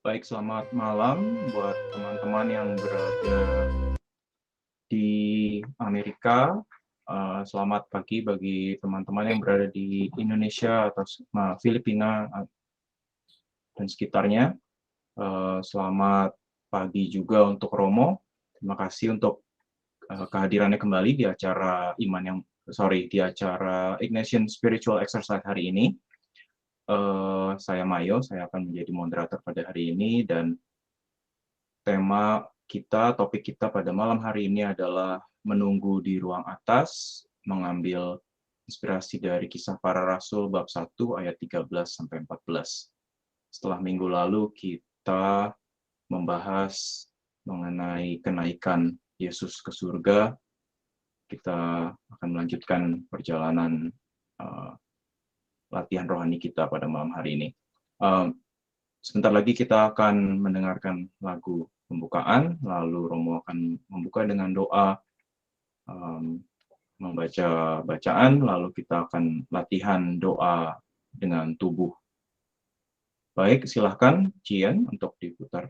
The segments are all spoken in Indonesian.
Baik, selamat malam buat teman-teman yang berada di Amerika. Selamat pagi bagi teman-teman yang berada di Indonesia atau Filipina dan sekitarnya. Selamat pagi juga untuk Romo. Terima kasih untuk kehadirannya kembali di acara di acara Ignatian Spiritual Exercise hari ini. Saya Mayo, saya akan menjadi moderator pada hari ini, dan topik kita pada malam hari ini adalah menunggu di ruang atas, mengambil inspirasi dari Kisah Para Rasul bab 1 ayat 13-14. Setelah minggu lalu kita membahas mengenai kenaikan Yesus ke surga, kita akan melanjutkan perjalanan latihan rohani kita pada malam hari ini. Sebentar lagi kita akan mendengarkan lagu pembukaan, lalu Romo akan membuka dengan doa, membaca bacaan, lalu kita akan latihan doa dengan tubuh. Baik, silahkan Cian untuk diputar.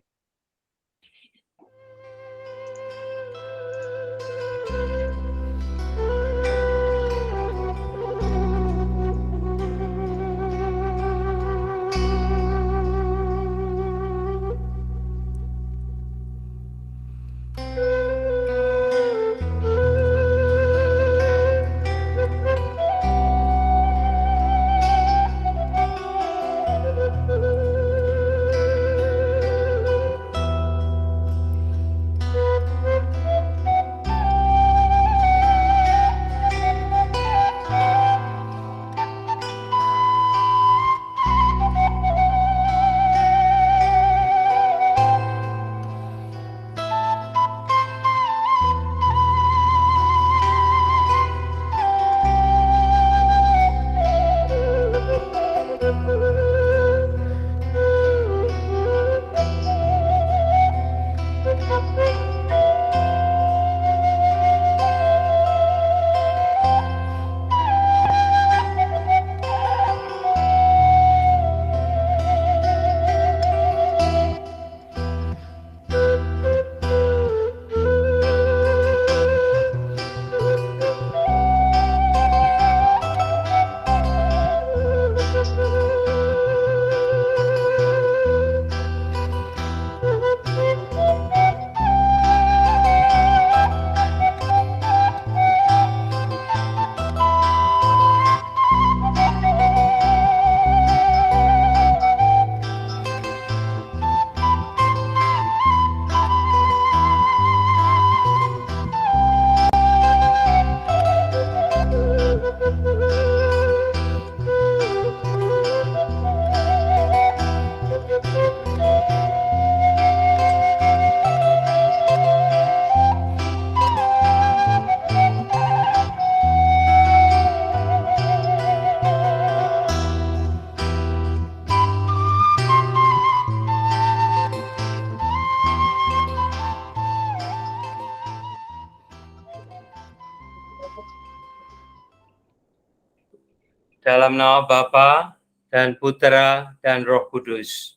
Dalam nama Bapa dan Putra dan Roh Kudus.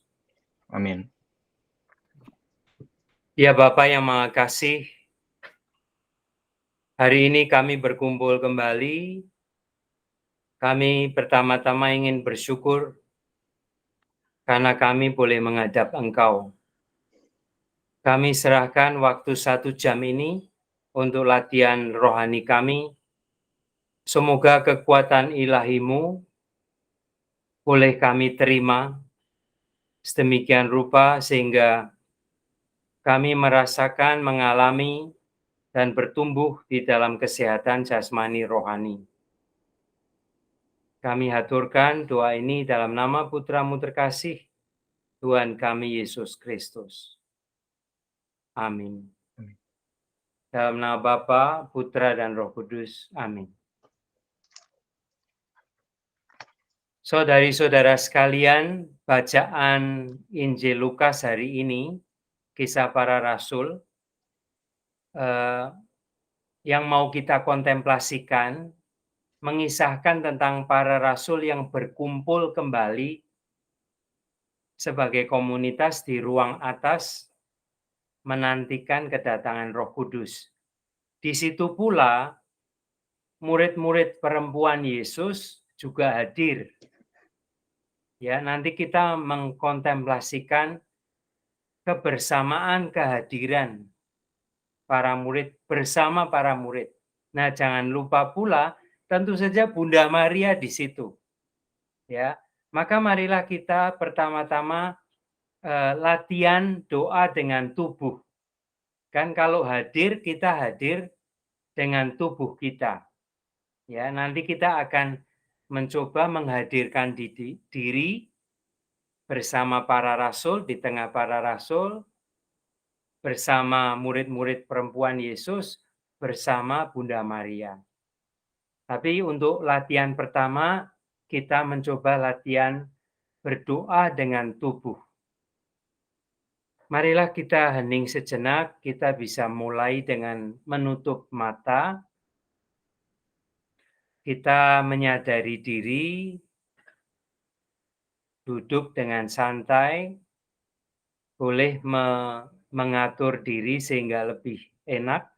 Amin. Ya Bapa yang Maha Kasih, hari ini kami berkumpul kembali. Kami pertama-tama ingin bersyukur karena kami boleh menghadap Engkau. Kami serahkan waktu 1 jam ini untuk latihan rohani kami. Semoga kekuatan ilahi-Mu boleh kami terima sedemikian rupa sehingga kami merasakan, mengalami, dan bertumbuh di dalam kesehatan jasmani rohani. Kami haturkan doa ini dalam nama Putra-Mu terkasih, Tuhan kami Yesus Kristus. Amin. Dalam nama Bapa, Putra, dan Roh Kudus. Amin. Saudari-saudara sekalian, bacaan Injil Lukas hari ini, Kisah Para Rasul, yang mau kita kontemplasikan, mengisahkan tentang para rasul yang berkumpul kembali sebagai komunitas di ruang atas menantikan kedatangan Roh Kudus. Di situ pula murid-murid perempuan Yesus juga hadir. Ya, nanti kita mengkontemplasikan kebersamaan kehadiran para murid bersama para murid. Nah, jangan lupa pula tentu saja Bunda Maria di situ. Ya. Maka marilah kita pertama-tama latihan doa dengan tubuh. Kan kalau hadir, kita hadir dengan tubuh kita. Ya, nanti kita akan mencoba menghadirkan diri bersama para rasul, di tengah para rasul, bersama murid-murid perempuan Yesus, bersama Bunda Maria. Tapi untuk latihan pertama, kita mencoba latihan berdoa dengan tubuh. Marilah kita hening sejenak, kita bisa mulai dengan menutup mata. Kita menyadari diri, duduk dengan santai, boleh mengatur diri sehingga lebih enak.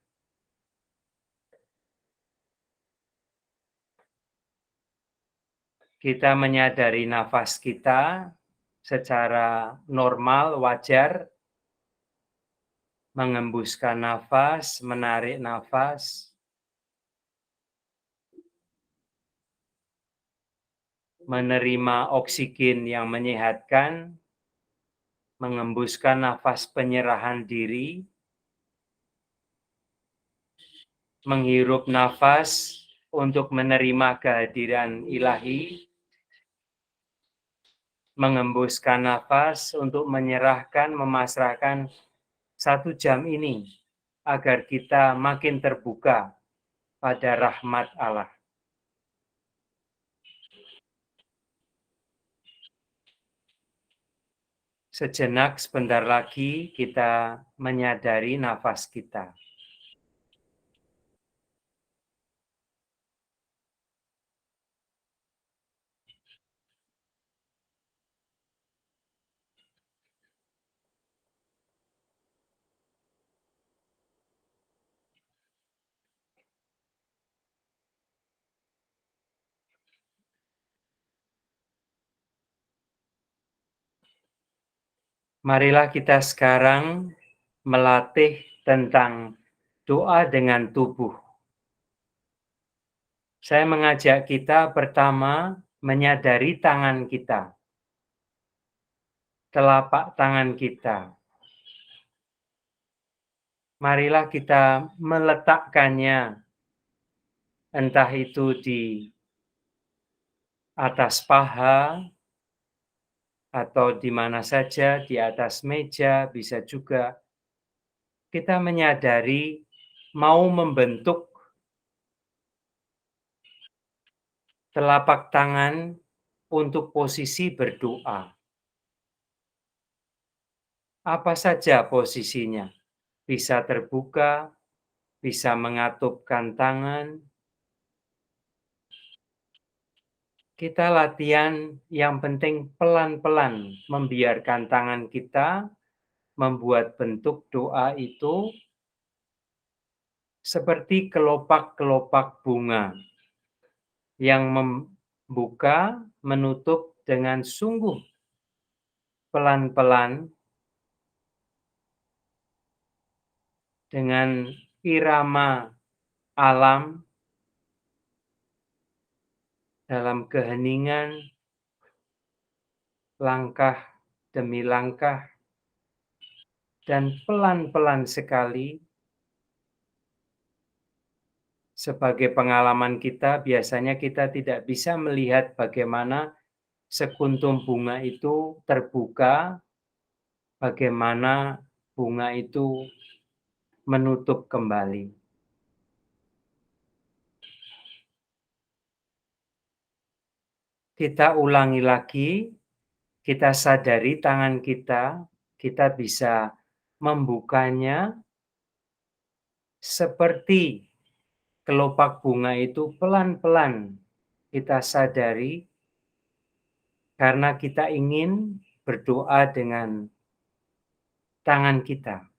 Kita menyadari nafas kita secara normal, wajar. Mengembuskan nafas, menarik nafas. Menerima oksigen yang menyehatkan, mengembuskan nafas penyerahan diri, menghirup nafas untuk menerima kehadiran ilahi, mengembuskan nafas untuk menyerahkan, memasrahkan 1 jam ini agar kita makin terbuka pada rahmat Allah. Sejenak, sebentar lagi kita menyadari nafas kita. Marilah kita sekarang melatih tentang doa dengan tubuh. Saya mengajak kita pertama menyadari tangan kita, telapak tangan kita. Marilah kita meletakkannya, entah itu di atas paha, atau di mana saja, di atas meja, bisa juga. Kita menyadari mau membentuk telapak tangan untuk posisi berdoa. Apa saja posisinya? Bisa terbuka, bisa mengatupkan tangan. Kita latihan yang penting pelan-pelan membiarkan tangan kita membuat bentuk doa itu seperti kelopak-kelopak bunga yang membuka, menutup dengan sungguh pelan-pelan dengan irama alam dalam keheningan, langkah demi langkah, dan pelan-pelan sekali. Sebagai pengalaman kita, biasanya kita tidak bisa melihat bagaimana sekuntum bunga itu terbuka, bagaimana bunga itu menutup kembali. Kita ulangi lagi, kita sadari tangan kita bisa membukanya seperti kelopak bunga itu pelan-pelan kita sadari karena kita ingin berdoa dengan tangan kita.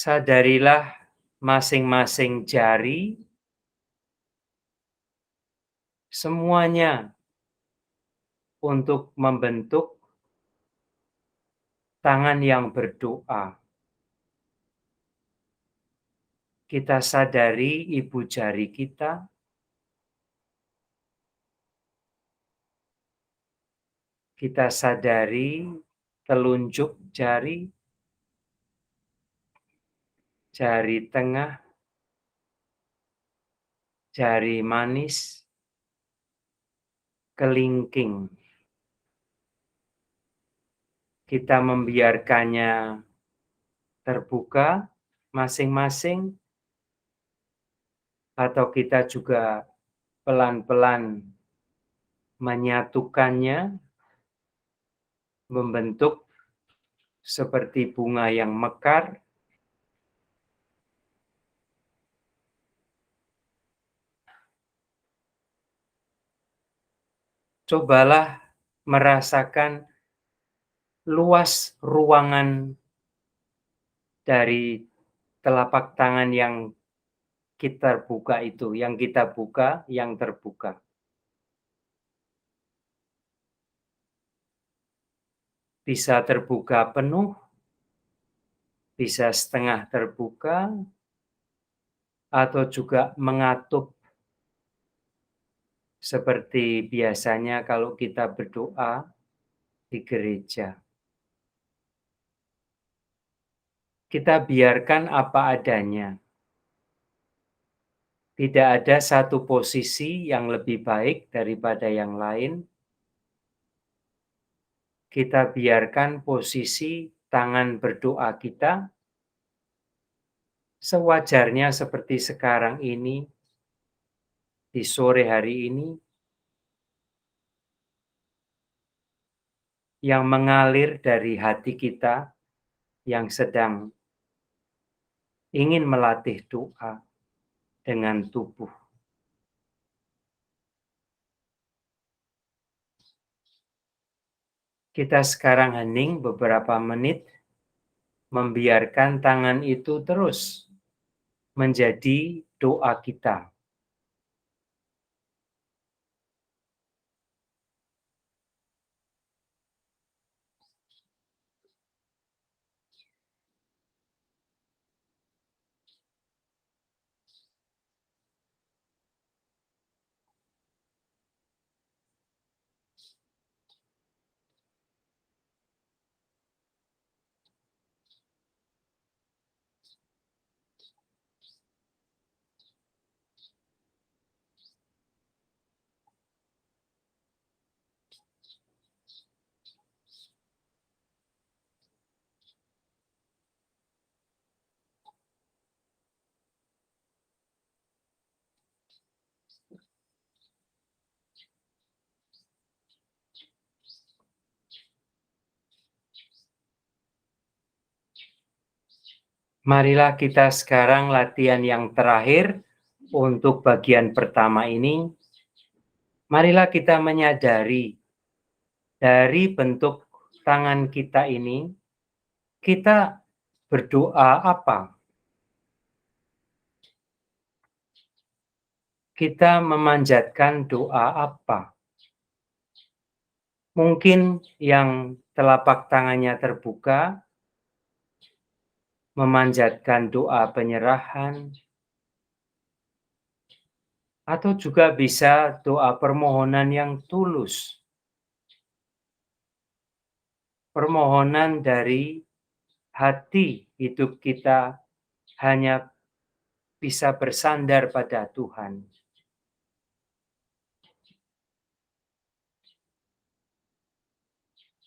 Sadarilah masing-masing jari, semuanya untuk membentuk tangan yang berdoa. Kita sadari ibu jari kita, kita sadari telunjuk jari, jari tengah, jari manis, kelingking. Kita membiarkannya terbuka masing-masing, atau kita juga pelan-pelan menyatukannya, membentuk seperti bunga yang mekar. Cobalah merasakan luas ruangan dari telapak tangan yang kita buka itu, yang kita buka, yang terbuka. Bisa terbuka penuh, bisa setengah terbuka, atau juga mengatup seperti biasanya kalau kita berdoa di gereja. Kita biarkan apa adanya. Tidak ada satu posisi yang lebih baik daripada yang lain. Kita biarkan posisi tangan berdoa kita sewajarnya seperti sekarang ini, di sore hari ini, yang mengalir dari hati kita yang sedang ingin melatih doa dengan tubuh. Kita sekarang hening beberapa menit, membiarkan tangan itu terus menjadi doa kita. Marilah kita sekarang latihan yang terakhir untuk bagian pertama ini. Marilah kita menyadari dari bentuk tangan kita ini, kita berdoa apa? Kita memanjatkan doa apa? Mungkin yang telapak tangannya terbuka, memanjatkan doa penyerahan, atau juga bisa doa permohonan yang tulus. Permohonan dari hati hidup kita hanya bisa bersandar pada Tuhan.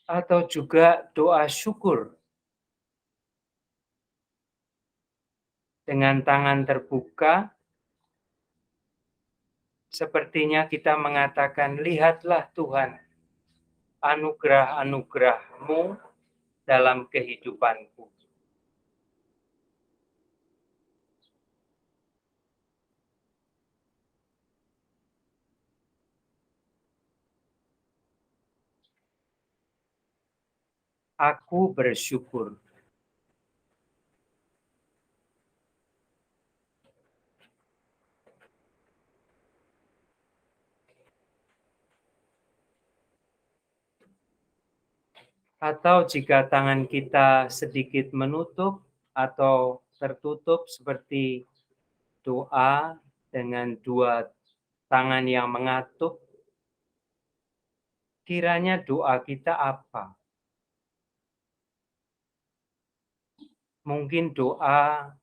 Atau juga doa syukur dengan tangan terbuka, Sepertinya kita mengatakan, lihatlah Tuhan, anugerah-anugerah-Mu dalam kehidupanku. Aku bersyukur. Atau jika tangan kita sedikit menutup atau tertutup seperti doa dengan dua tangan yang mengatup, kiranya doa kita apa? Mungkin doa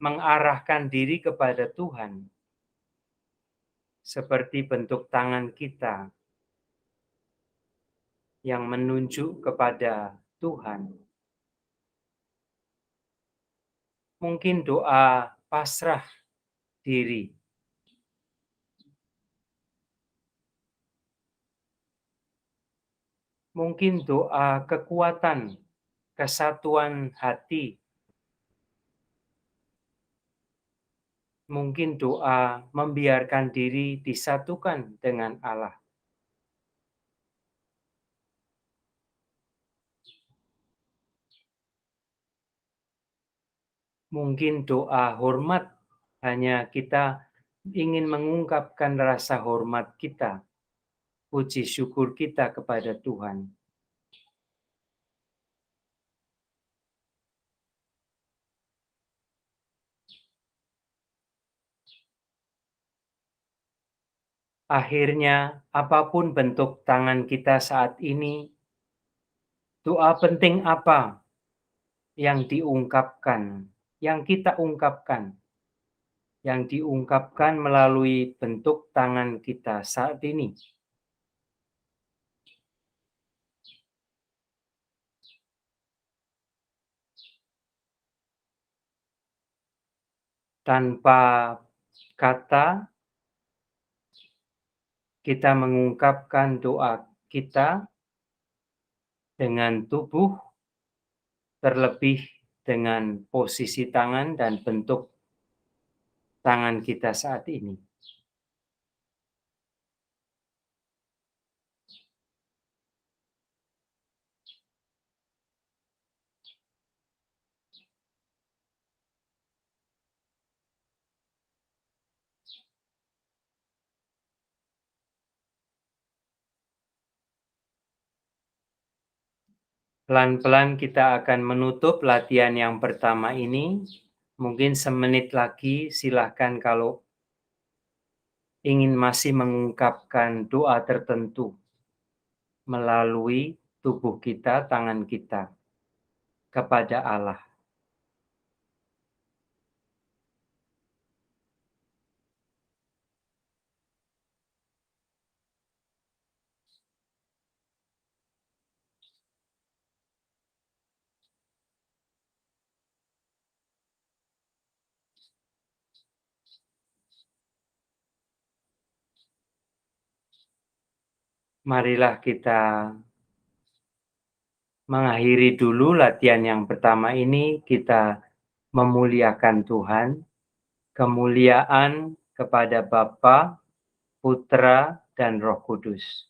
mengarahkan diri kepada Tuhan, seperti bentuk tangan kita yang menunjuk kepada Tuhan. Mungkin doa pasrah diri. Mungkin doa kekuatan, kesatuan hati. Mungkin doa membiarkan diri disatukan dengan Allah. Mungkin doa hormat, hanya kita ingin mengungkapkan rasa hormat kita, puji syukur kita kepada Tuhan. Akhirnya, apapun bentuk tangan kita saat ini, doa penting apa yang diungkapkan, yang kita ungkapkan, yang diungkapkan melalui bentuk tangan kita saat ini. Tanpa kata, kita mengungkapkan doa kita dengan tubuh, terlebih dengan posisi tangan dan bentuk tangan kita saat ini. Pelan-pelan kita akan menutup latihan yang pertama ini. Mungkin semenit lagi, silakan kalau ingin masih mengungkapkan doa tertentu melalui tubuh kita, tangan kita, kepada Allah. Marilah kita mengakhiri dulu latihan yang pertama ini, kita memuliakan Tuhan, kemuliaan kepada Bapa, Putra, dan Roh Kudus.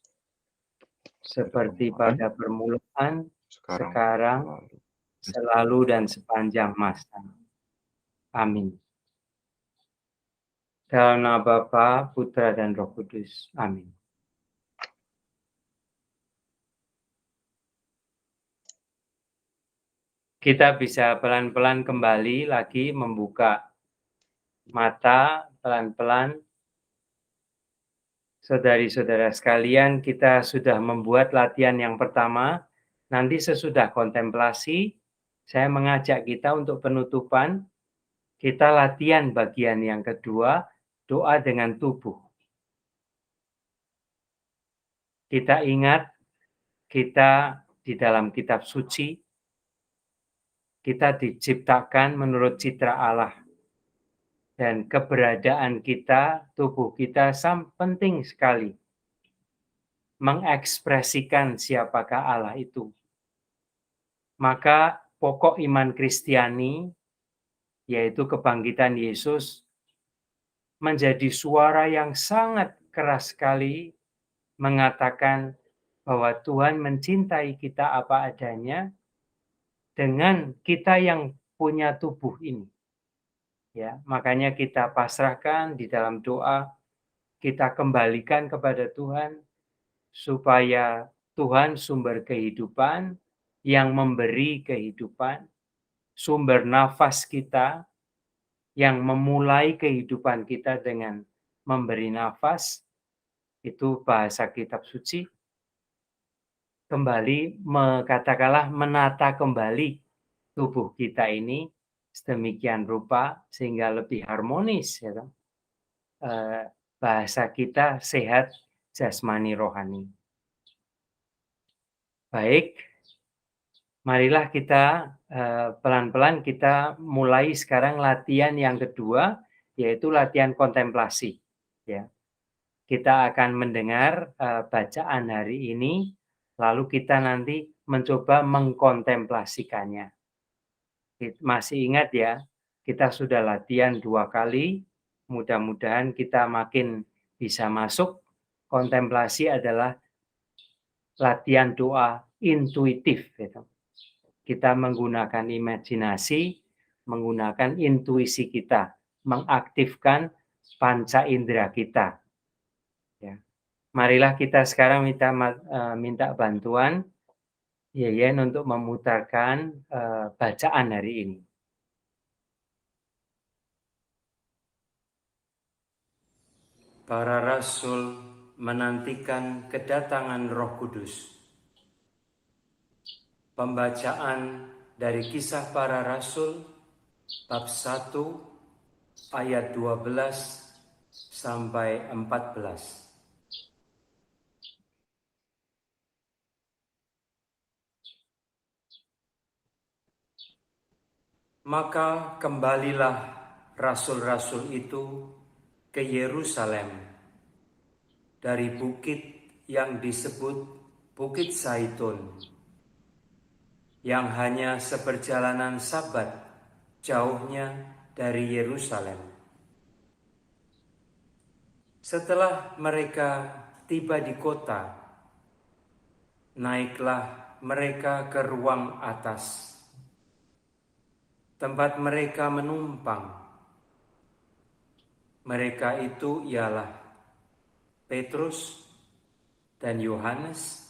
Seperti pada permulaan, sekarang, selalu, dan sepanjang masa. Amin. Dalam nama Bapa, Putra, dan Roh Kudus. Amin. Kita bisa pelan-pelan kembali lagi membuka mata, pelan-pelan. Saudari-saudara sekalian, kita sudah membuat latihan yang pertama. Nanti sesudah kontemplasi, saya mengajak kita untuk penutupan. Kita latihan bagian yang kedua, doa dengan tubuh. Kita ingat, kita di dalam kitab suci, kita diciptakan menurut citra Allah. dan keberadaan kita, tubuh kita penting sekali mengekspresikan siapakah Allah itu. Maka pokok iman Kristiani, yaitu kebangkitan Yesus, menjadi suara yang sangat keras sekali mengatakan bahwa Tuhan mencintai kita apa adanya dengan kita yang punya tubuh ini. Ya, makanya kita pasrahkan di dalam doa, kita kembalikan kepada Tuhan supaya Tuhan sumber kehidupan yang memberi kehidupan, sumber nafas kita yang memulai kehidupan kita dengan memberi nafas, itu bahasa kitab suci, kembali katakanlah menata kembali tubuh kita ini sedemikian rupa sehingga lebih harmonis, ya kan? Bahasa kita sehat jasmani rohani. Baik, marilah kita pelan-pelan kita mulai sekarang latihan yang kedua, yaitu latihan kontemplasi. Ya, kita akan mendengar bacaan hari ini, lalu kita nanti mencoba mengkontemplasikannya. Masih ingat ya, kita sudah latihan 2 kali, mudah-mudahan kita makin bisa masuk. Kontemplasi adalah latihan doa intuitif. Gitu. Kita menggunakan imajinasi, menggunakan intuisi kita, mengaktifkan panca indera kita. Ya. Marilah kita sekarang minta bantuan Yeyen untuk memutarkan bacaan hari ini. Para rasul menantikan kedatangan Roh Kudus. Pembacaan dari Kisah Para Rasul bab 1 ayat 12 sampai 14. Maka kembalilah rasul-rasul itu ke Yerusalem dari bukit yang disebut Bukit Zaitun, yang hanya seperjalanan Sabat jauhnya dari Yerusalem. Setelah mereka tiba di kota, naiklah mereka ke ruang atas, tempat mereka menumpang. Mereka itu ialah Petrus dan Yohanes,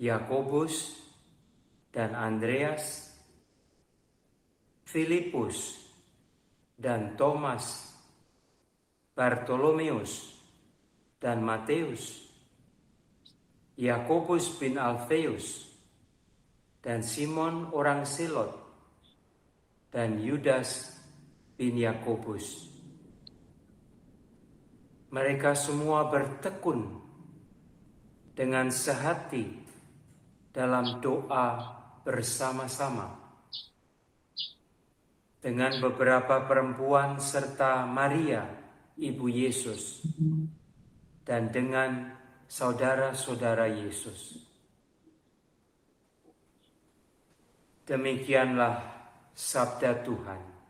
Yakobus dan Andreas, Filipus dan Thomas, Bartolomeus dan Matius, Yakobus bin Alfeus dan Simon orang Selot, dan Yudas bin Yakobus. Mereka semua bertekun dengan sehati dalam doa bersama-sama dengan beberapa perempuan serta Maria, ibu Yesus, dan dengan saudara-saudara Yesus. Demikianlah sabda Tuhan.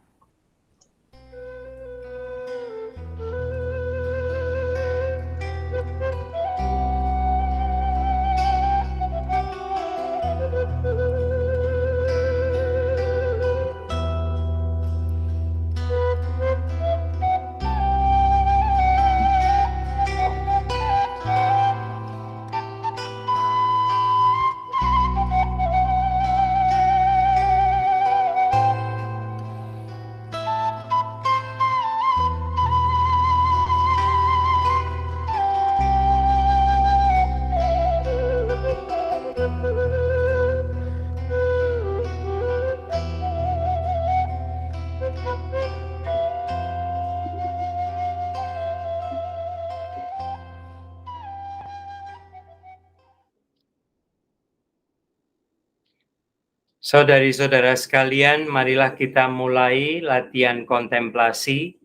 Saudari-saudara sekalian, marilah kita mulai latihan kontemplasi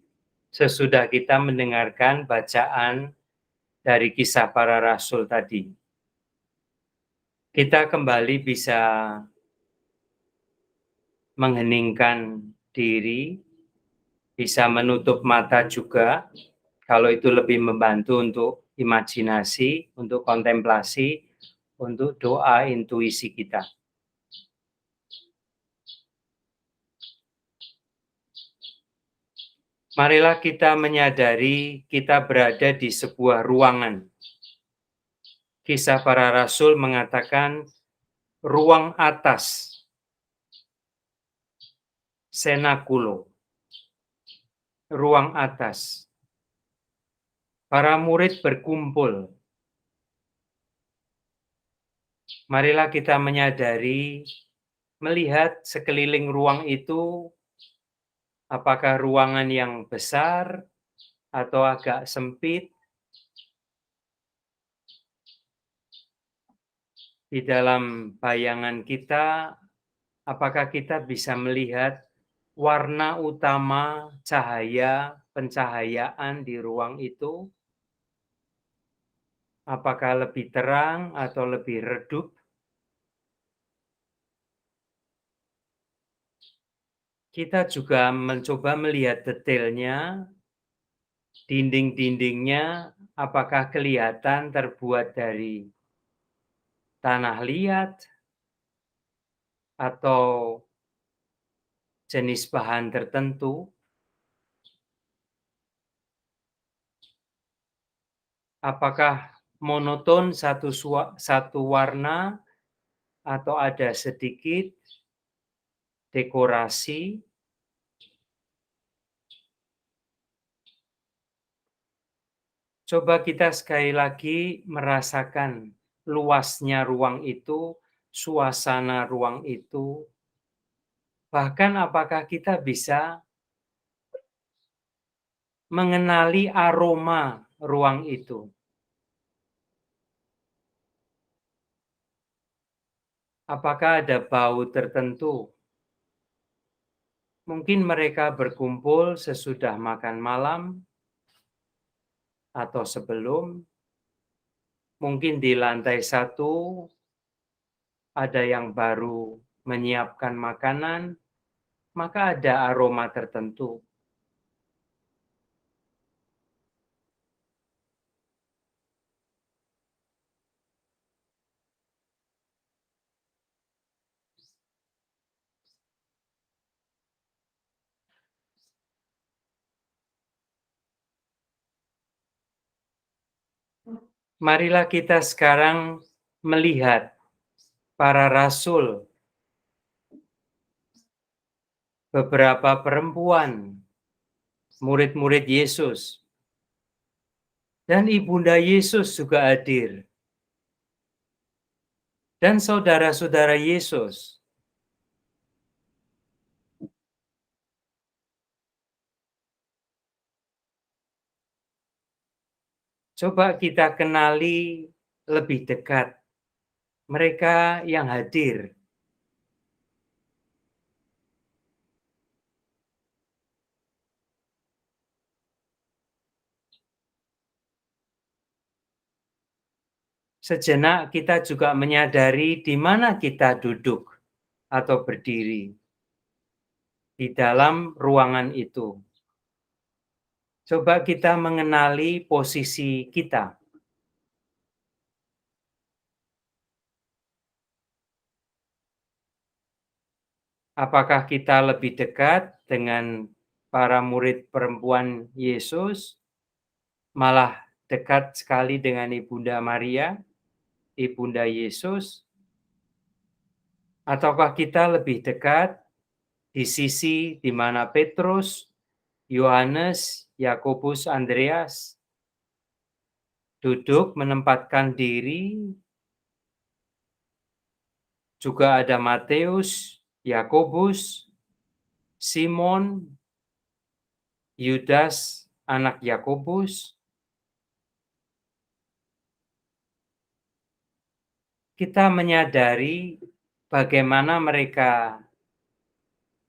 sesudah kita mendengarkan bacaan dari Kisah Para Rasul tadi. Kita kembali bisa mengheningkan diri, bisa menutup mata juga, kalau itu lebih membantu untuk imajinasi, untuk kontemplasi, untuk doa intuisi kita. Marilah kita menyadari kita berada di sebuah ruangan. Kisah Para Rasul mengatakan ruang atas, senakulo, ruang atas. Para murid berkumpul. Marilah kita menyadari, melihat sekeliling ruang itu, apakah ruangan yang besar atau agak sempit. Di dalam bayangan kita, apakah kita bisa melihat warna utama cahaya pencahayaan di ruang itu? Apakah lebih terang atau lebih redup? Kita juga mencoba melihat detailnya, dinding-dindingnya apakah kelihatan terbuat dari tanah liat atau jenis bahan tertentu. Apakah monoton satu warna atau ada sedikit dekorasi? Coba kita sekali lagi merasakan luasnya ruang itu, suasana ruang itu. Bahkan apakah kita bisa mengenali aroma ruang itu? Apakah ada bau tertentu? Mungkin mereka berkumpul sesudah makan malam atau sebelum. Mungkin di lantai 1 ada yang baru menyiapkan makanan, maka ada aroma tertentu. Marilah kita sekarang melihat para rasul, beberapa perempuan, murid-murid Yesus, dan Ibunda Yesus juga hadir. Dan saudara-saudara Yesus. Coba kita kenali lebih dekat mereka yang hadir. Sejenak kita juga menyadari di mana kita duduk atau berdiri di dalam ruangan itu. Coba kita mengenali posisi kita. Apakah kita lebih dekat dengan para murid perempuan Yesus, malah dekat sekali dengan Ibunda Maria, Ibunda Yesus, ataukah kita lebih dekat di sisi di mana Petrus, Yohanes, Yakobus, Andreas duduk menempatkan diri, juga ada Matius, Yakobus, Simon, Yudas, anak Yakobus. Kita menyadari bagaimana mereka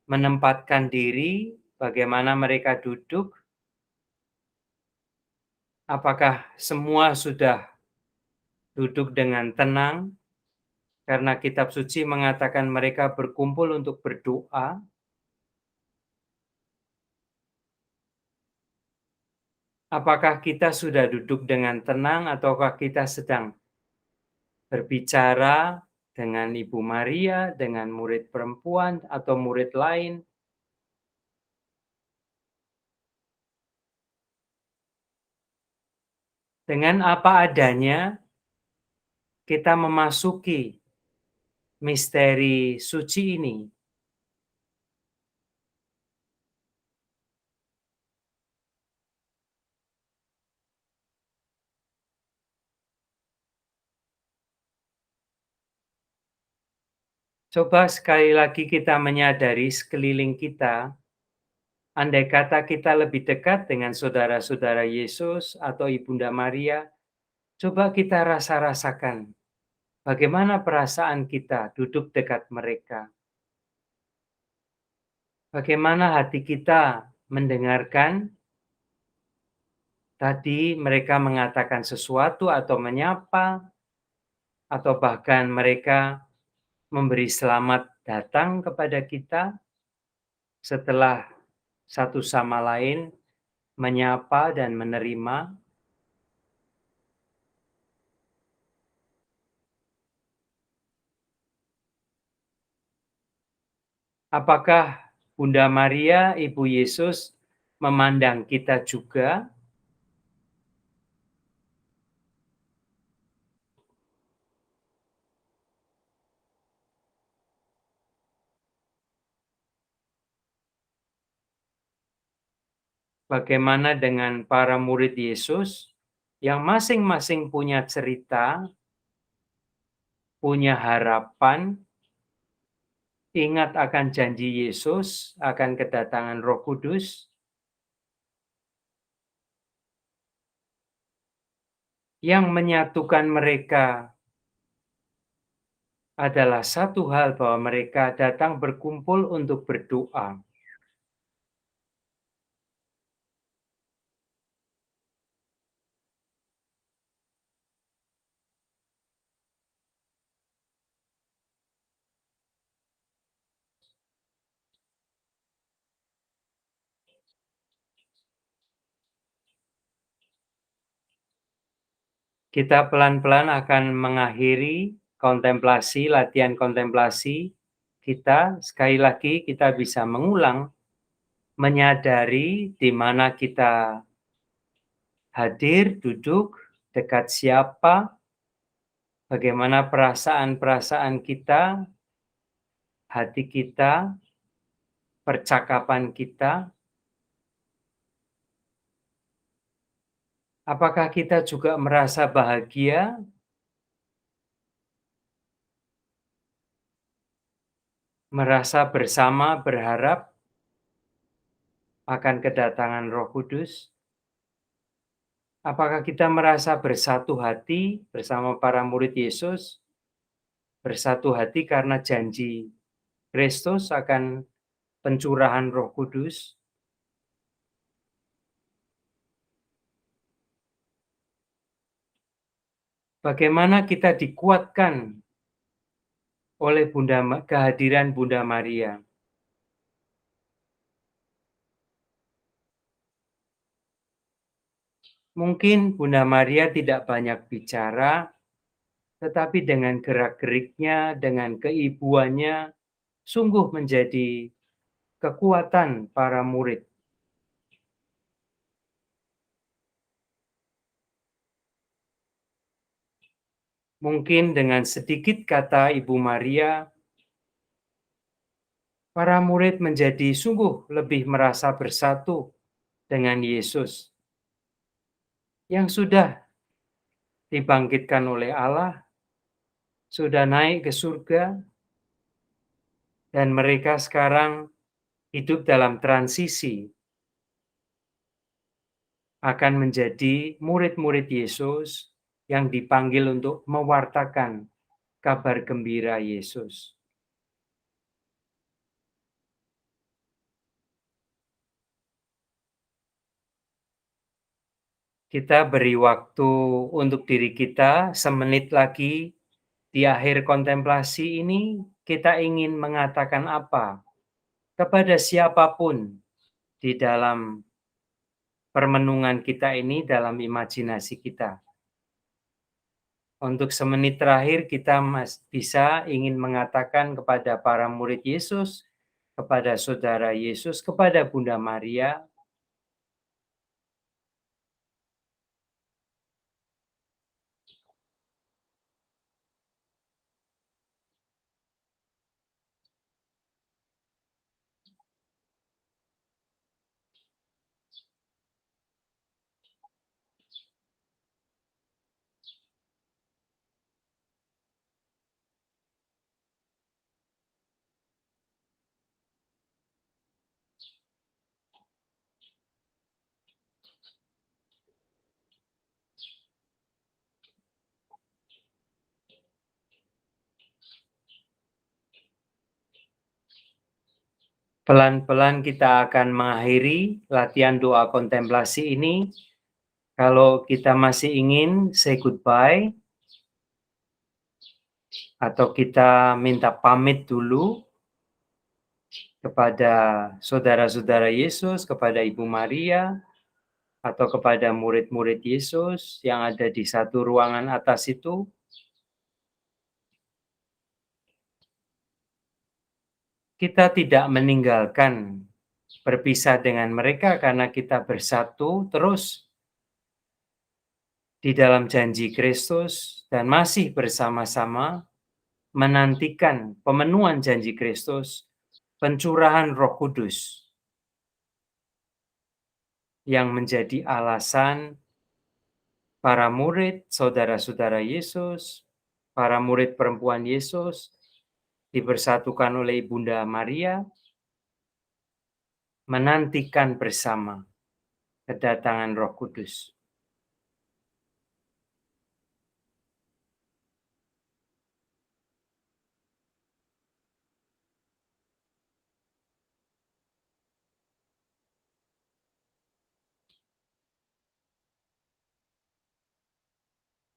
menempatkan diri, bagaimana mereka duduk, apakah semua sudah duduk dengan tenang, karena kitab suci mengatakan mereka berkumpul untuk berdoa. Apakah kita sudah duduk dengan tenang ataukah kita sedang berbicara dengan Ibu Maria, dengan murid perempuan atau murid lain? Dengan apa adanya kita memasuki misteri suci ini. Coba sekali lagi kita menyadari sekeliling kita, andai kata kita lebih dekat dengan saudara-saudara Yesus atau Ibunda Maria, coba kita rasakan bagaimana perasaan kita duduk dekat mereka. Bagaimana hati kita mendengarkan tadi mereka mengatakan sesuatu atau menyapa, atau bahkan mereka memberi selamat datang kepada kita setelah satu sama lain menyapa dan menerima. Apakah Bunda Maria, Ibu Yesus, memandang kita juga? Bagaimana dengan para murid Yesus yang masing-masing punya cerita, punya harapan, ingat akan janji Yesus akan kedatangan Roh Kudus? Yang menyatukan mereka adalah satu hal, bahwa mereka datang berkumpul untuk berdoa. Kita pelan-pelan akan mengakhiri kontemplasi, latihan kontemplasi kita. Sekali lagi kita bisa mengulang, menyadari di mana kita hadir, duduk, dekat siapa, bagaimana perasaan-perasaan kita, hati kita, percakapan kita. Apakah kita juga merasa bahagia? Merasa bersama berharap akan kedatangan Roh Kudus? Apakah kita merasa bersatu hati bersama para murid Yesus? Bersatu hati karena janji Kristus akan pencurahan Roh Kudus? Bagaimana kita dikuatkan oleh kehadiran Bunda Maria? Mungkin Bunda Maria tidak banyak bicara, tetapi dengan gerak-geriknya, dengan keibuannya, sungguh menjadi kekuatan para murid. Mungkin dengan sedikit kata Ibu Maria, para murid menjadi sungguh lebih merasa bersatu dengan Yesus yang sudah dibangkitkan oleh Allah, sudah naik ke surga, dan mereka sekarang hidup dalam transisi akan menjadi murid-murid Yesus yang dipanggil untuk mewartakan kabar gembira Yesus. Kita beri waktu untuk diri kita semenit lagi di akhir kontemplasi ini kita ingin mengatakan apa kepada siapapun di dalam permenungan kita ini, dalam imajinasi kita. Untuk semenit terakhir kita bisa ingin mengatakan kepada para murid Yesus, kepada saudara Yesus, kepada Bunda Maria, pelan-pelan kita akan mengakhiri latihan doa kontemplasi ini. Kalau kita masih ingin say goodbye, atau kita minta pamit dulu kepada saudara-saudara Yesus, kepada Ibu Maria, atau kepada murid-murid Yesus yang ada di satu ruangan atas itu, kita tidak meninggalkan berpisah dengan mereka karena kita bersatu terus di dalam janji Kristus dan masih bersama-sama menantikan pemenuhan janji Kristus, pencurahan Roh Kudus yang menjadi alasan para murid, saudara-saudara Yesus, para murid perempuan Yesus dipersatukan oleh Bunda Maria, menantikan bersama kedatangan Roh Kudus.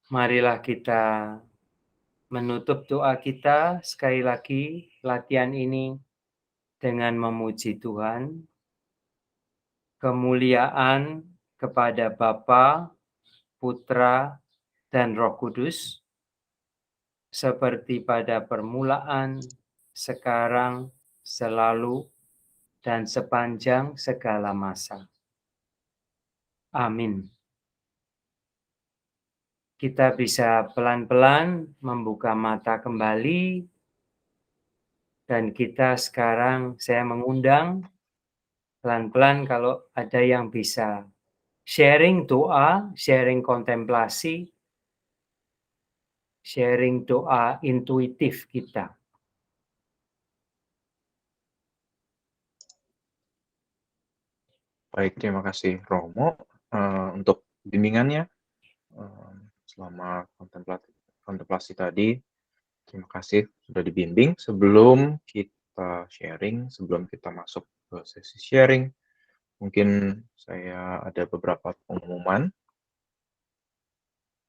Marilah kita menutup doa kita sekali lagi latihan ini dengan memuji Tuhan. Kemuliaan kepada Bapa, Putra, dan Roh Kudus, seperti pada permulaan, sekarang, selalu, dan sepanjang segala masa. Amin. Kita bisa pelan-pelan membuka mata kembali, dan kita sekarang saya mengundang pelan-pelan kalau ada yang bisa sharing doa, sharing kontemplasi, sharing doa intuitif kita. Baik, terima kasih Romo untuk bimbingannya selama kontemplasi tadi. Terima kasih sudah dibimbing. Sebelum kita sharing, sebelum kita masuk ke sesi sharing, mungkin saya ada beberapa pengumuman.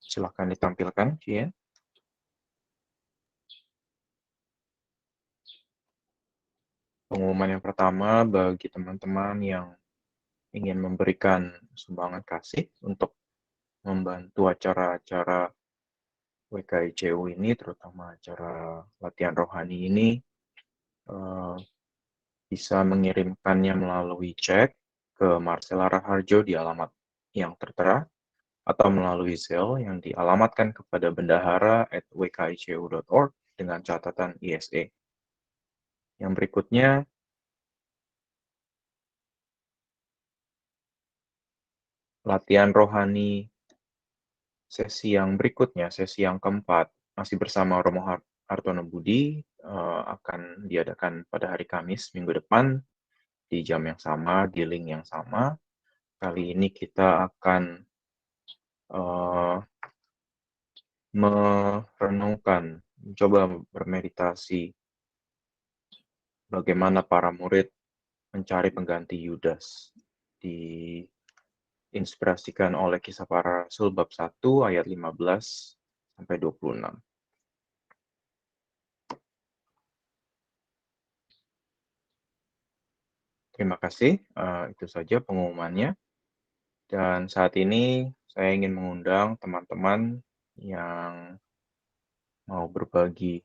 Silakan ditampilkan, Cien. Pengumuman yang pertama bagi teman-teman yang ingin memberikan sumbangan kasih untuk membantu acara-acara WKICU ini, terutama acara latihan rohani ini, bisa mengirimkannya melalui cek ke Marcella Raharjo di alamat yang tertera, atau melalui Zelle yang dialamatkan kepada bendahara@wkicu.org dengan catatan ISE. Yang berikutnya, latihan rohani sesi yang berikutnya, sesi yang keempat, masih bersama Romo Hartono Budi, akan diadakan pada hari Kamis minggu depan di jam yang sama, di link yang sama. Kali ini kita akan merenungkan, mencoba bermeditasi bagaimana para murid mencari pengganti Yudas di diinspirasikan oleh Kisah Para Rasul bab 1 ayat 15 sampai 26. Terima kasih, itu saja pengumumannya. Dan saat ini saya ingin mengundang teman-teman yang mau berbagi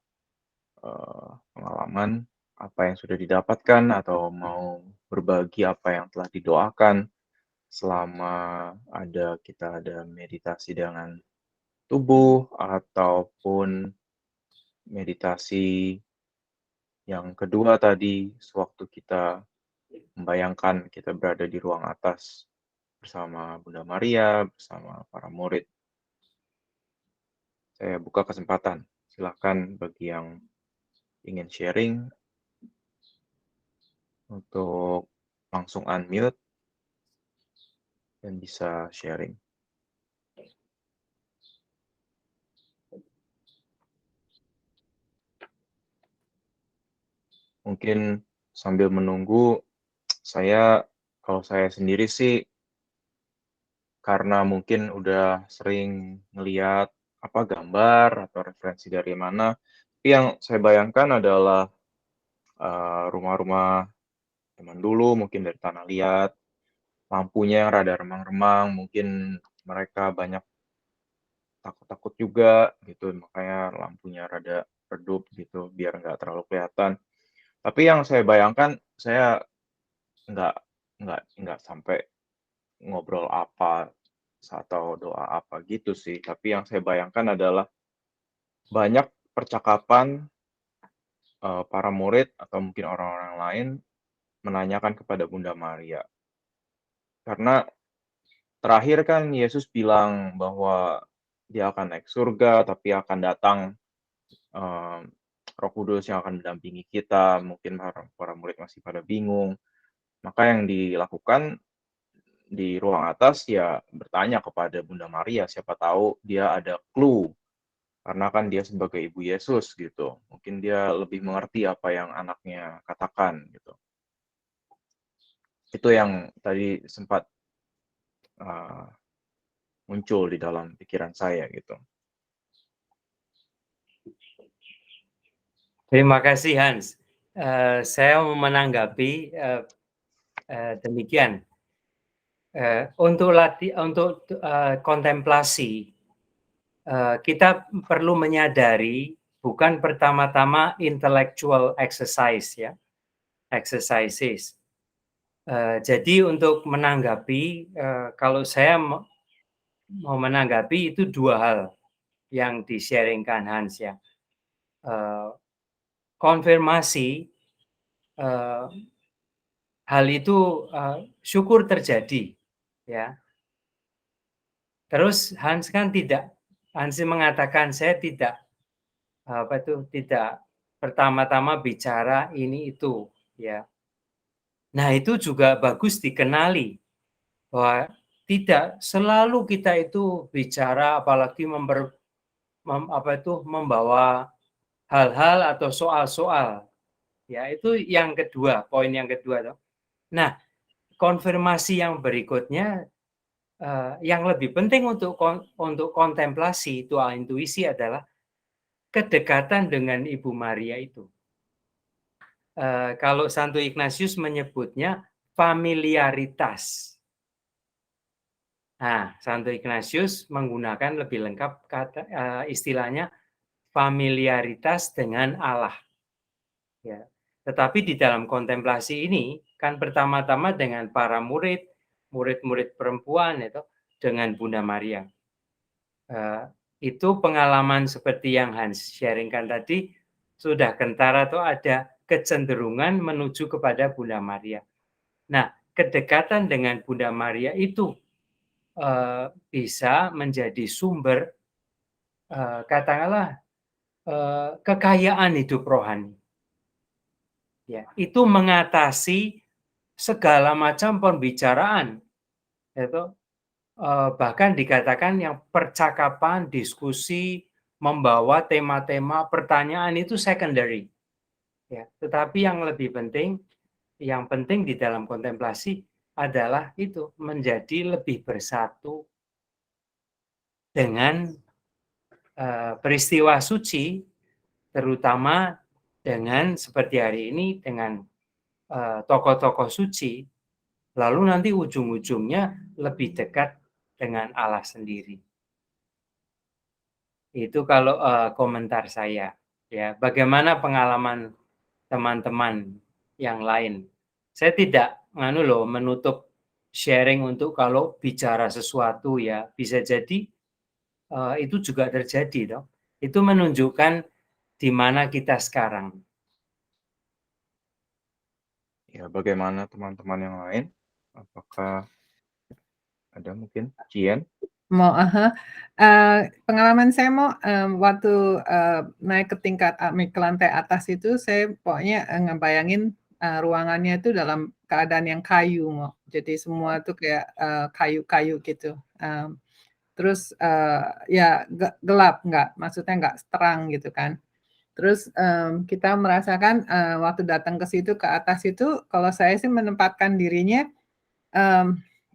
pengalaman apa yang sudah didapatkan atau mau berbagi apa yang telah didoakan selama kita ada meditasi dengan tubuh ataupun meditasi yang kedua tadi sewaktu kita membayangkan kita berada di ruang atas bersama Bunda Maria, bersama para murid. Saya buka kesempatan. Silakan bagi yang ingin sharing untuk langsung unmute dan bisa sharing. Mungkin sambil menunggu, kalau saya sendiri sih, karena mungkin udah sering ngeliat gambar atau referensi dari mana, tapi yang saya bayangkan adalah rumah-rumah zaman dulu, mungkin dari tanah liat, lampunya yang rada remang-remang, mungkin mereka banyak takut-takut juga gitu, makanya lampunya rada redup gitu, biar nggak terlalu kelihatan. Tapi yang saya bayangkan, saya nggak nggak sampai ngobrol apa atau doa apa gitu sih. Tapi yang saya bayangkan adalah banyak percakapan para murid atau mungkin orang-orang lain menanyakan kepada Bunda Maria. Karena terakhir kan Yesus bilang bahwa dia akan naik surga, tapi akan datang Roh Kudus yang akan mendampingi kita. Mungkin para murid masih pada bingung. Maka yang dilakukan di ruang atas ya bertanya kepada Bunda Maria, siapa tahu dia ada clue, karena kan dia sebagai ibu Yesus gitu. Mungkin dia lebih mengerti apa yang anaknya katakan gitu. Itu yang tadi sempat muncul di dalam pikiran saya gitu. Terima kasih Hans. Saya mau menanggapi demikian. Untuk kontemplasi, kita perlu menyadari bukan pertama-tama intellectual exercise ya, exercises. Jadi untuk menanggapi, kalau saya mau menanggapi itu dua hal yang di-sharingkan Hans ya. Konfirmasi hal itu syukur terjadi ya. Terus Hans mengatakan saya tidak tidak pertama-tama bicara ini itu ya. Nah, itu juga bagus dikenali bahwa tidak selalu kita itu bicara apalagi membawa hal-hal atau soal-soal. Ya, itu yang kedua, poin yang kedua. Nah, konfirmasi yang berikutnya yang lebih penting untuk kontemplasi, doa intuisi adalah kedekatan dengan Ibu Maria itu. Kalau Santo Ignatius menyebutnya familiaritas. Nah, Santo Ignatius menggunakan lebih lengkap istilahnya familiaritas dengan Allah. Ya. Tetapi di dalam kontemplasi ini kan pertama-tama dengan para murid-murid perempuan itu dengan Bunda Maria. Itu pengalaman seperti yang Hans sharingkan tadi sudah kentara atau ada kecenderungan menuju kepada Bunda Maria. Nah, kedekatan dengan Bunda Maria itu bisa menjadi sumber katakanlah kekayaan hidup rohani. Ya, itu mengatasi segala macam pembicaraan, itu bahkan dikatakan yang percakapan, diskusi, membawa tema-tema pertanyaan itu secondary. Ya, tetapi yang lebih penting, yang penting di dalam kontemplasi adalah itu menjadi lebih bersatu dengan peristiwa suci, terutama dengan seperti hari ini dengan tokoh-tokoh suci, lalu nanti ujung-ujungnya lebih dekat dengan Allah sendiri. Itu kalau komentar saya. Ya, bagaimana pengalaman teman-teman yang lain? Saya tidak menutup sharing untuk kalau bicara sesuatu ya bisa jadi itu juga terjadi toh. Itu menunjukkan di mana kita sekarang. Ya, bagaimana teman-teman yang lain? Apakah ada mungkin? Cian? Mau pengalaman saya waktu, naik ke tingkat ke lantai atas itu saya pokoknya, ngebayangin, ruangannya itu dalam keadaan yang kayu, Mo. Jadi semua tuh kayak, kayu-kayu gitu, terus, ya gelap, maksudnya nggak terang gitu kan. Terus, kita merasakan, waktu datang ke situ, ke atas itu, kalau saya sih menempatkan dirinya,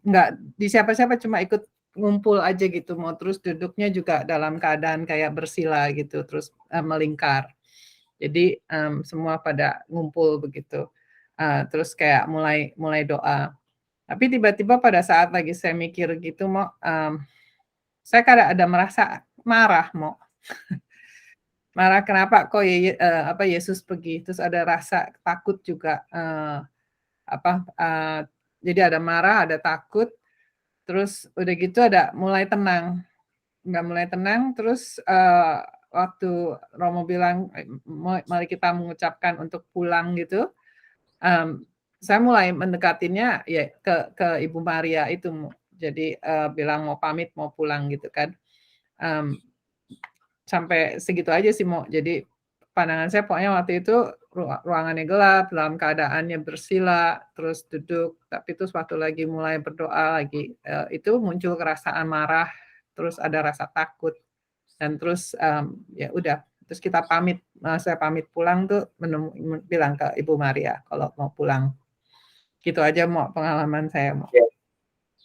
nggak di siapa-siapa, cuma ikut ngumpul aja gitu, mau terus duduknya juga dalam keadaan kayak bersila gitu, terus, melingkar. Jadi, semua pada ngumpul begitu, terus kayak mulai mulai doa. Tapi tiba-tiba pada saat lagi saya mikir gitu, Mo, saya kadang ada merasa marah, Mo. Marah kenapa kok Yesus pergi, terus ada rasa takut juga, jadi ada marah, ada takut, terus udah gitu ada mulai tenang. Nggak mulai tenang, terus, waktu Romo bilang, mari kita mengucapkan untuk pulang gitu, saya mulai mendekatinya ya ke Ibu Maria itu, jadi, bilang mau pamit, mau pulang gitu kan. Mmm, Sampai segitu aja sih, Mo. Jadi pandangan saya pokoknya waktu itu ruangannya gelap, dalam keadaannya bersila, terus duduk, tapi terus waktu lagi mulai berdoa lagi, itu muncul perasaan marah, terus ada rasa takut, dan terus, ya udah, terus kita pamit, saya pamit pulang tuh bilang ke Ibu Maria kalau mau pulang. Gitu aja, Mo, pengalaman saya, Mo. Ya.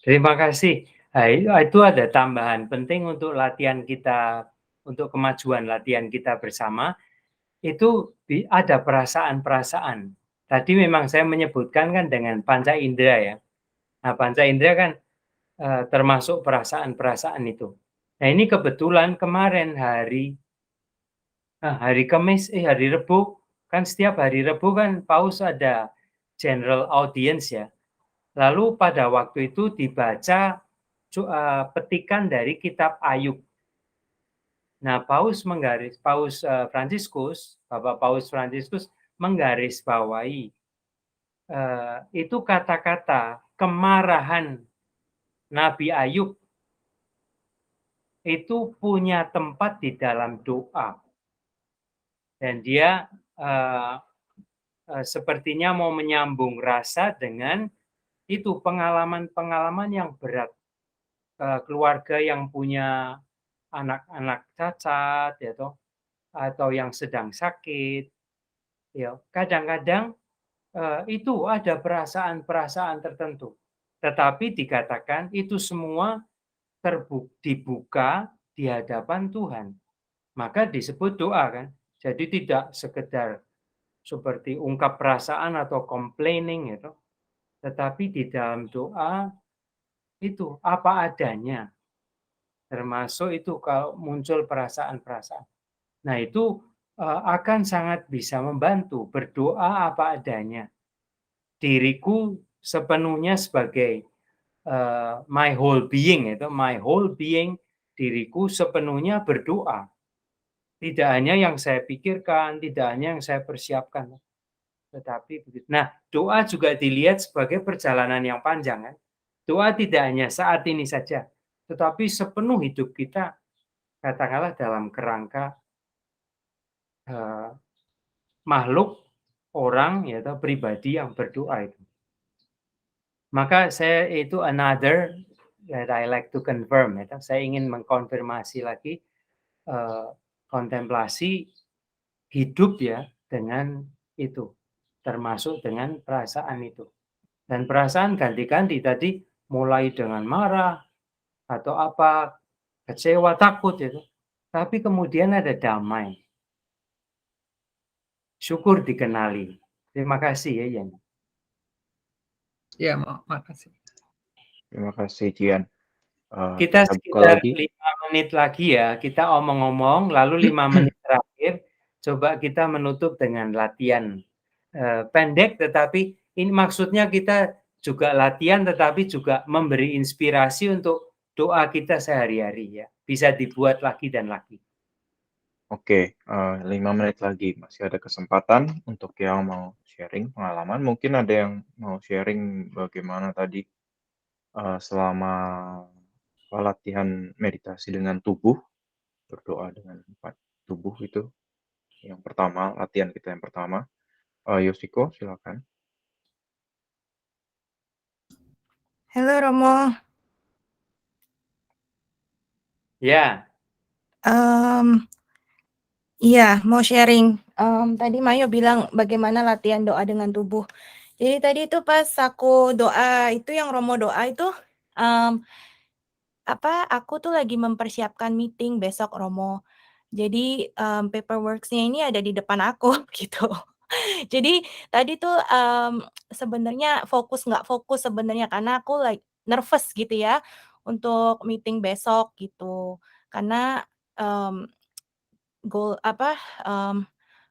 Terima kasih. Nah, itu ada tambahan penting untuk latihan kita, untuk kemajuan latihan kita bersama, itu ada perasaan-perasaan. Tadi memang saya menyebutkan kan dengan panca indera ya. Nah, panca indera kan termasuk perasaan-perasaan itu. Nah, ini kebetulan kemarin hari Kamis, hari Rebu, kan setiap hari Rebu kan Paus ada general audience ya. Lalu pada waktu itu dibaca petikan dari kitab Ayub. Nah, Bapak Paus Fransiskus menggarisbawahi itu kata-kata kemarahan Nabi Ayub itu punya tempat di dalam doa. Dan dia sepertinya mau menyambung rasa dengan itu pengalaman-pengalaman yang berat. Keluarga yang punya anak-anak cacat ya toh, atau yang sedang sakit ya. Kadang-kadang itu ada perasaan-perasaan tertentu. Tetapi dikatakan itu semua dibuka di hadapan Tuhan. Maka disebut doa kan. Jadi tidak sekedar seperti ungkap perasaan atau complaining gitu. Tetapi di dalam doa itu apa adanya. Termasuk itu kalau muncul perasaan-perasaan. Nah, itu akan sangat bisa membantu berdoa apa adanya. Diriku sepenuhnya sebagai my whole being diriku sepenuhnya berdoa. Tidak hanya yang saya pikirkan, tidak hanya yang saya persiapkan, tetapi begitu. Nah, doa juga dilihat sebagai perjalanan yang panjang kan. Doa tidak hanya saat ini saja, tetapi sepenuh hidup kita, katakanlah dalam kerangka makhluk orang ya atau pribadi yang berdoa itu. Maka saya itu another that I like to confirm ya. Saya ingin mengkonfirmasi lagi kontemplasi hidup ya dengan itu, termasuk dengan perasaan itu. Dan perasaan ganti-ganti tadi, mulai dengan marah atau apa, kecewa, takut itu. Tapi kemudian ada damai. Syukur dikenali. Terima kasih ya, Yan. Ya, makasih. Terima kasih, Jian. Kita Kita buka sekitar lagi. 5 menit lagi ya, kita omong-omong, lalu 5 menit terakhir, coba kita menutup dengan latihan pendek, tetapi ini maksudnya kita juga latihan, tetapi juga memberi inspirasi untuk doa kita sehari-hari ya. Bisa dibuat lagi dan lagi. Oke, 5 menit lagi. Masih ada kesempatan untuk yang mau sharing pengalaman. Mungkin ada yang mau sharing bagaimana tadi selama latihan meditasi dengan tubuh, berdoa dengan 4 tubuh itu. Yang pertama, latihan kita yang pertama. Yoshiko, silakan. Halo Romo. Ya, Iya, mau sharing. Tadi Mayo bilang bagaimana latihan doa dengan tubuh. Jadi tadi itu pas aku doa itu yang Romo doa itu, aku tuh lagi mempersiapkan meeting besok Romo. Jadi, paperworks-nya ini ada di depan aku gitu. Jadi tadi tuh, sebenarnya nggak fokus sebenarnya karena aku nervous gitu ya untuk meeting besok gitu. Karena, mmm, goal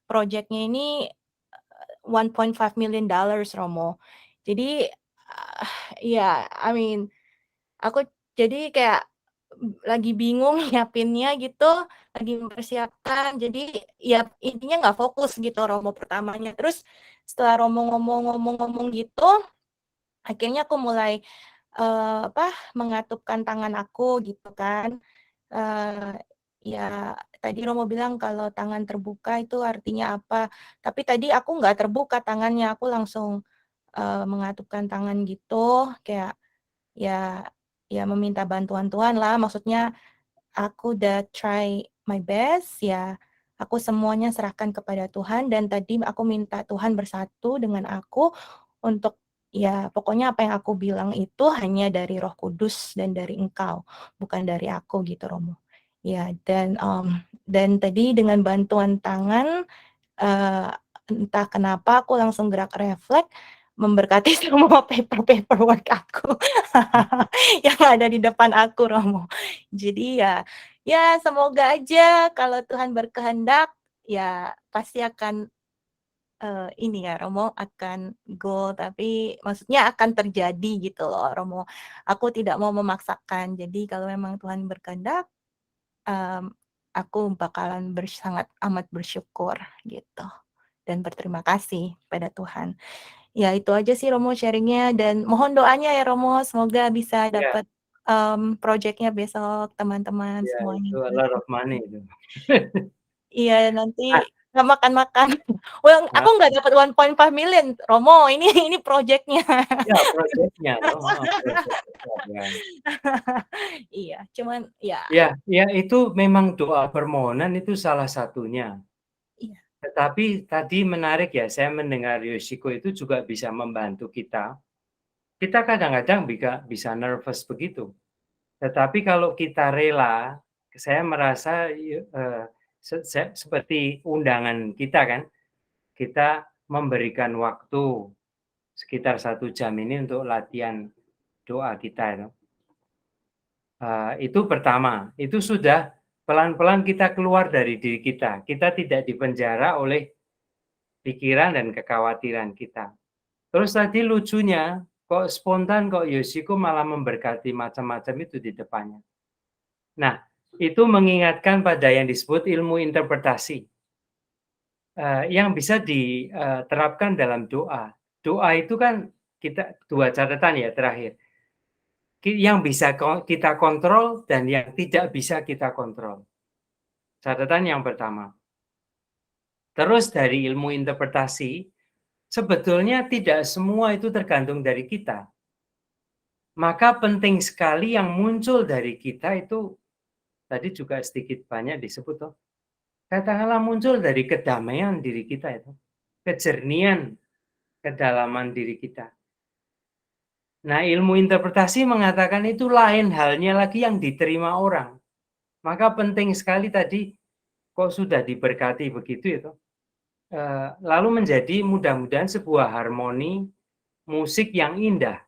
projeknya ini, $1.5 million Romo. Jadi, ya, I mean, aku jadi kayak, lagi bingung nyiapinnya gitu, lagi mempersiapkan. Jadi, ya intinya nggak fokus gitu Romo pertamanya. Terus setelah Romo ngomong gitu, akhirnya aku mulai, mengatupkan tangan aku gitu kan. Ya tadi Romo bilang kalau tangan terbuka itu artinya apa, tapi tadi aku nggak terbuka tangannya, aku langsung, mengatupkan tangan gitu, kayak ya ya meminta bantuan Tuhan lah, maksudnya aku udah try my best, ya aku semuanya serahkan kepada Tuhan dan tadi aku minta Tuhan bersatu dengan aku untuk ya pokoknya apa yang aku bilang itu hanya dari Roh Kudus dan dari Engkau, bukan dari aku gitu Romo. Ya dan tadi dengan bantuan tangan, eee, entah kenapa aku langsung gerak refleks, memberkati semua paperwork aku yang ada di depan aku Romo. Jadi ya semoga aja kalau Tuhan berkehendak, ya pasti akan, ini ya Romo akan goal, tapi maksudnya akan terjadi gitu loh Romo. Aku tidak mau memaksakan, jadi kalau memang Tuhan berkehendak, aku bakalan sangat amat bersyukur gitu dan berterima kasih pada Tuhan. Ya itu aja sih Romo sharing-nya dan mohon doanya ya Romo, semoga bisa ya, dapat, projeknya besok teman-teman ya, semuanya. itu a lot of money itu. Iya nanti Ah, nggak makan-makan. Well, aku ah, nggak dapat 1.5 million Romo, ini projeknya. ya proyeknya toh, proyek besar ya. Iya, cuman ya Ya, ya itu memang doa permohonan itu salah satunya. iya Tetapi tadi menarik ya, saya mendengar Yoshiko itu juga bisa membantu kita. Kita kadang-kadang bisa nervous begitu. Tetapi kalau kita rela, saya merasa seperti undangan kita kan, kita memberikan waktu sekitar 1 jam ini untuk latihan doa kita itu. Itu pertama, itu sudah pelan-pelan kita keluar dari diri kita. Kita tidak dipenjara oleh pikiran dan kekhawatiran kita. Terus tadi lucunya, kok spontan kok Yoshiko malah memberkati macam-macam itu di depannya. Nah, itu mengingatkan pada yang disebut ilmu interpretasi, yang bisa diterapkan dalam doa. Doa itu kan kita 2 catatan ya terakhir, yang bisa kita kontrol dan yang tidak bisa kita kontrol. Catatan yang pertama. Terus dari ilmu interpretasi, sebetulnya tidak semua itu tergantung dari kita. Maka penting sekali yang muncul dari kita itu, tadi juga sedikit banyak disebut toh, katakanlah muncul dari kedamaian diri kita itu, kejernihan, kedalaman diri kita. Nah, ilmu interpretasi mengatakan itu lain halnya lagi yang diterima orang. Maka penting sekali tadi, kok sudah diberkati begitu itu. Lalu menjadi mudah-mudahan sebuah harmoni musik yang indah.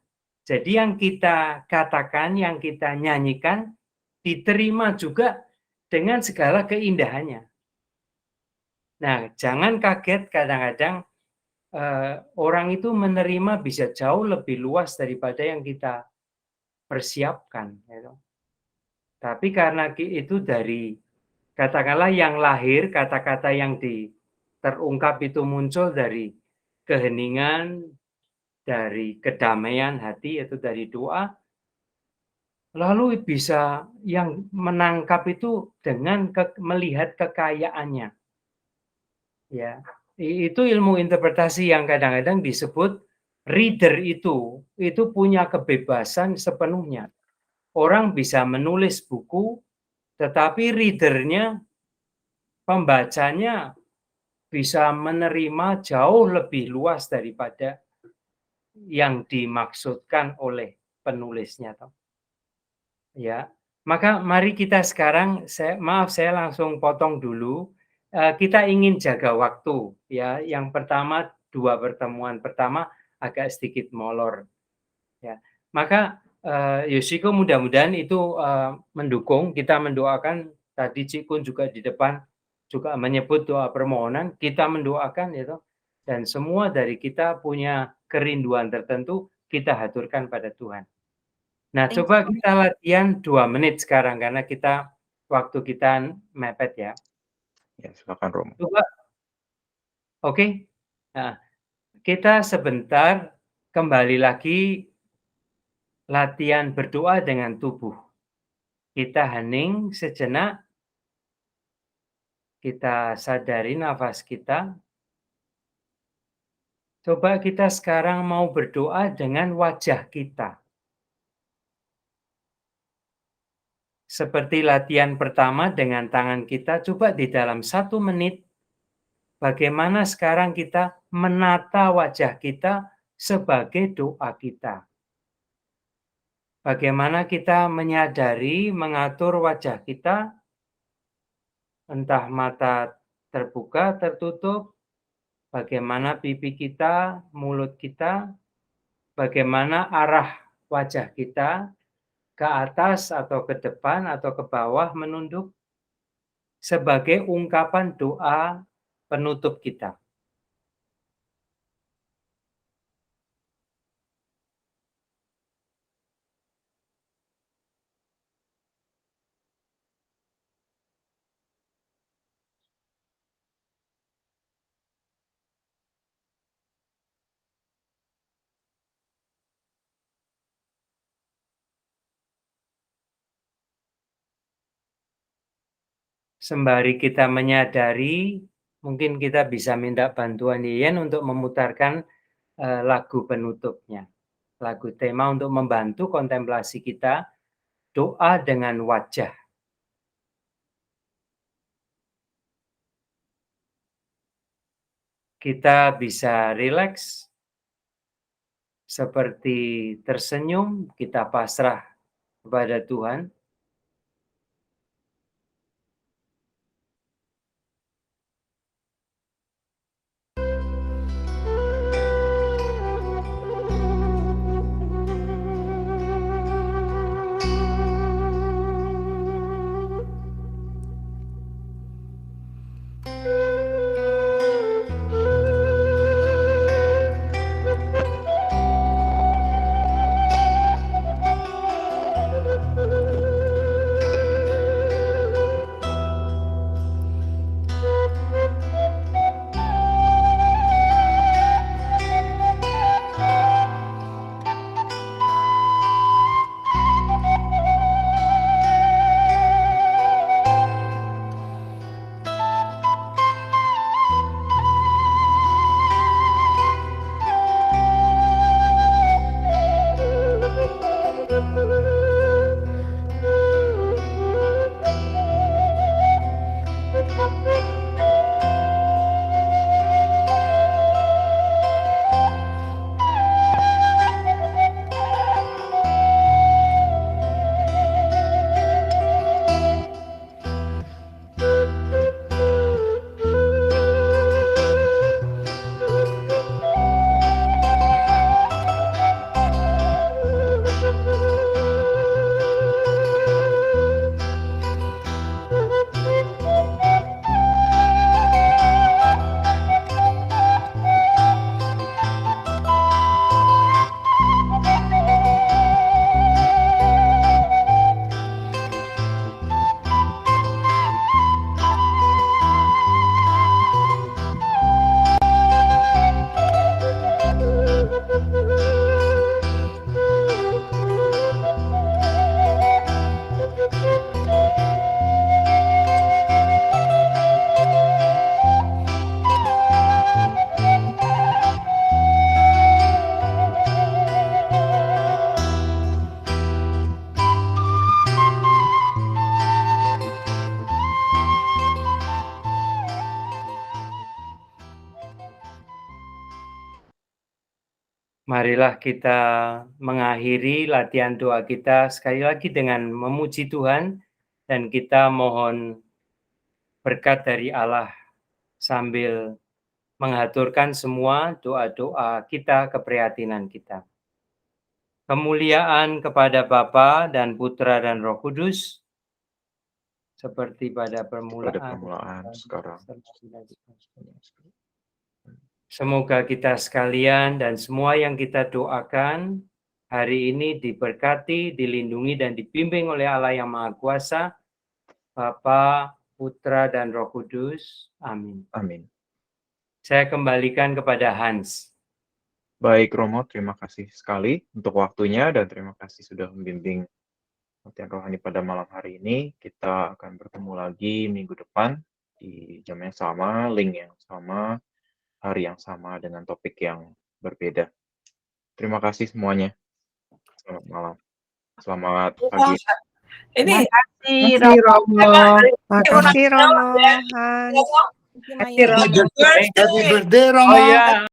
Jadi yang kita katakan, yang kita nyanyikan, diterima juga dengan segala keindahannya. Nah, jangan kaget kadang-kadang orang itu menerima bisa jauh lebih luas daripada yang kita persiapkan. Gitu. Tapi karena itu dari, katakanlah yang lahir, kata-kata yang terungkap itu muncul dari keheningan, dari kedamaian hati, yaitu dari doa, lalu bisa yang menangkap itu dengan melihat kekayaannya. Ya, itu ilmu interpretasi yang kadang-kadang disebut reader itu punya kebebasan sepenuhnya. Orang bisa menulis buku, tetapi readernya, pembacanya bisa menerima jauh lebih luas daripada yang dimaksudkan oleh penulisnya. Ya, maka mari kita sekarang, saya langsung potong dulu. Kita ingin jaga waktu, ya. Yang pertama, 2 pertemuan pertama agak sedikit molor, ya. Maka Yoshiko mudah-mudahan itu mendukung. Kita mendoakan, tadi Cikun juga di depan juga menyebut doa permohonan, kita mendoakan itu, dan semua dari kita punya kerinduan tertentu, kita haturkan pada Tuhan. Nah, coba kita latihan 2 menit sekarang karena waktu kita mepet ya. Ya, silakan Romo. Coba. Oke. Nah, kita sebentar kembali lagi latihan berdoa dengan tubuh. Kita hening sejenak. Kita sadari nafas kita. Coba kita sekarang mau berdoa dengan wajah kita. Seperti latihan pertama dengan tangan kita, coba di dalam 1 menit, bagaimana sekarang kita menata wajah kita sebagai doa kita. Bagaimana kita menyadari, mengatur wajah kita, entah mata terbuka, tertutup, bagaimana pipi kita, mulut kita, bagaimana arah wajah kita, ke atas atau ke depan atau ke bawah menunduk, sebagai ungkapan doa penutup kita. Sembari kita menyadari, mungkin kita bisa minta bantuan Yeyen untuk memutarkan lagu penutupnya. Lagu tema untuk membantu kontemplasi kita, doa dengan wajah. Kita bisa rileks, seperti tersenyum, kita pasrah kepada Tuhan. Marilah kita mengakhiri latihan doa kita sekali lagi dengan memuji Tuhan dan kita mohon berkat dari Allah sambil mengaturkan semua doa-doa kita, keprihatinan kita. Kemuliaan kepada Bapa dan Putra dan Roh Kudus, seperti pada permulaan, sekarang. Semoga kita sekalian dan semua yang kita doakan hari ini diberkati, dilindungi, dan dibimbing oleh Allah yang Maha Kuasa, Bapa, Putra, dan Roh Kudus. Amin. Amin. Saya kembalikan kepada Hans. Baik, Romo, terima kasih sekali untuk waktunya dan terima kasih sudah membimbing latihan rohani pada malam hari ini. Kita akan bertemu lagi minggu depan di jam yang sama, link yang sama, hari yang sama dengan topik yang berbeda. Terima kasih semuanya. Selamat malam. Selamat pagi. Ini Makasih Romo. makasih Romo. Terima kasih, Maya. Happy birthday Romo. Oh ya.